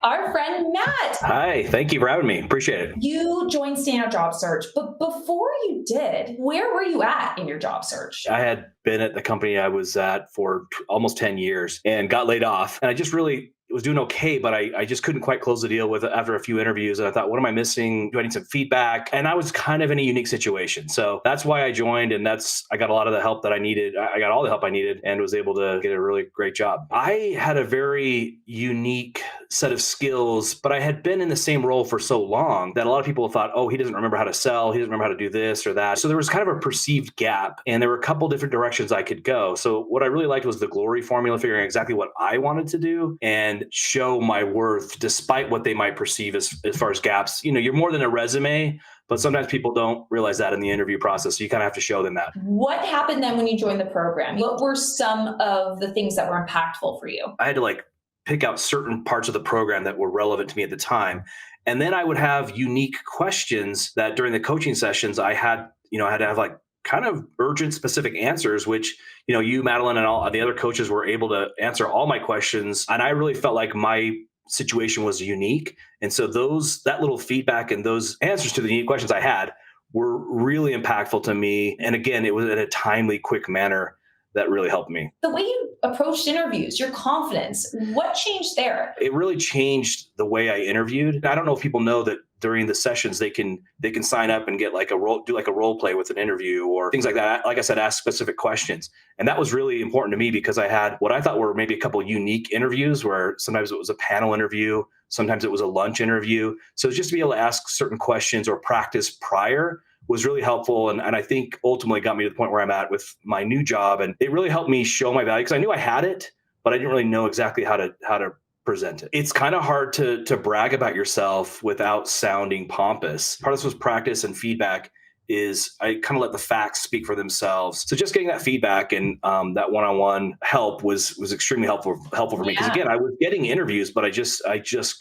our friend Matt. Hi, thank you for having me. Appreciate it. You joined Standout Job Search, but before you did, where were you at in your job search? I had been at the company I was at for almost 10 years and got laid off. And I just really was doing okay, but I just couldn't quite close the deal with it after a few interviews. And I thought, what am I missing? Do I need some feedback? And I was kind of in a unique situation. So that's why I joined. And I got a lot of the help that I needed. I got all the help I needed and was able to get a really great job. I had a very unique set of skills, but I had been in the same role for so long that a lot of people thought, oh, he doesn't remember how to sell. He doesn't remember how to do this or that. So there was kind of a perceived gap and there were a couple different directions I could go. So what I really liked was the glory formula, figuring exactly what I wanted to do and show my worth despite what they might perceive as far as gaps. You're more than a resume, but sometimes people don't realize that in the interview process. So you kind of have to show them that. What happened then when you joined the program? What were some of the things that were impactful for you? I had to pick out certain parts of the program that were relevant to me at the time. And then I would have unique questions that during the coaching sessions I had to have kind of urgent specific answers, which, you, Madeline, and all the other coaches were able to answer all my questions. And I really felt like my situation was unique. And so that little feedback and those answers to the unique questions I had were really impactful to me. And again, it was in a timely, quick manner that really helped me. The way you approached interviews, your confidence, what changed there? It really changed the way I interviewed. I don't know if people know that during the sessions they can sign up and get do a role play with an interview or things like that. Like I said, ask specific questions. And that was really important to me because I had what I thought were maybe a couple of unique interviews where sometimes it was a panel interview, sometimes it was a lunch interview. So just to be able to ask certain questions or practice prior was really helpful. And I think ultimately got me to the point where I'm at with my new job. And it really helped me show my value because I knew I had it, but I didn't really know exactly how to present it. It's kind of hard to brag about yourself without sounding pompous. Part of this was practice and feedback is I kind of let the facts speak for themselves. So just getting that feedback and that one-on-one help was extremely helpful for me. Because Yeah. again, I was getting interviews, but I just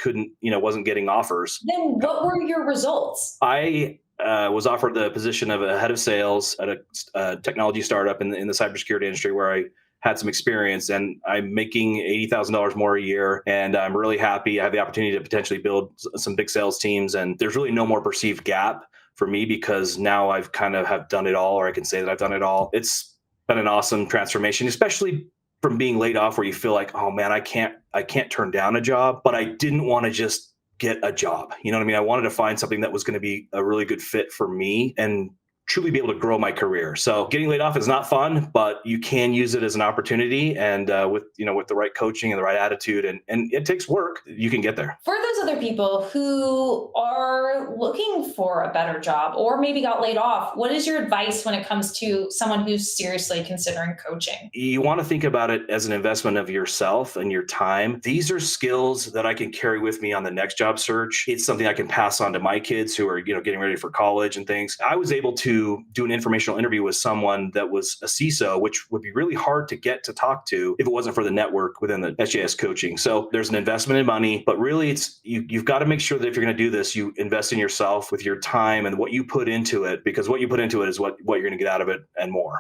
couldn't, wasn't getting offers. Then what were your results? I was offered the position of a head of sales at a technology startup in the cybersecurity industry where I had some experience, and I'm making $80,000 more a year, and I'm really happy. I have the opportunity to potentially build some big sales teams, and there's really no more perceived gap for me because now I've kind of have done it all, or I can say that I've done it all. It's been an awesome transformation, especially from being laid off where you feel like, oh man, I can't turn down a job, but I didn't want to just get a job. You know what I mean? I wanted to find something that was going to be a really good fit for me and truly be able to grow my career. So getting laid off is not fun, but you can use it as an opportunity. And with the right coaching and the right attitude, and it takes work, you can get there. For those other people who are looking for a better job or maybe got laid off, what is your advice when it comes to someone who's seriously considering coaching? You want to think about it as an investment of yourself and your time. These are skills that I can carry with me on the next job search. It's something I can pass on to my kids who are, getting ready for college and things. I was able to do an informational interview with someone that was a CISO, which would be really hard to get to talk to if it wasn't for the network within the SJS coaching. So there's an investment in money, but really it's you've got to make sure that if you're going to do this, you invest in yourself with your time and what you put into it, because what you put into it is what you're going to get out of it and more.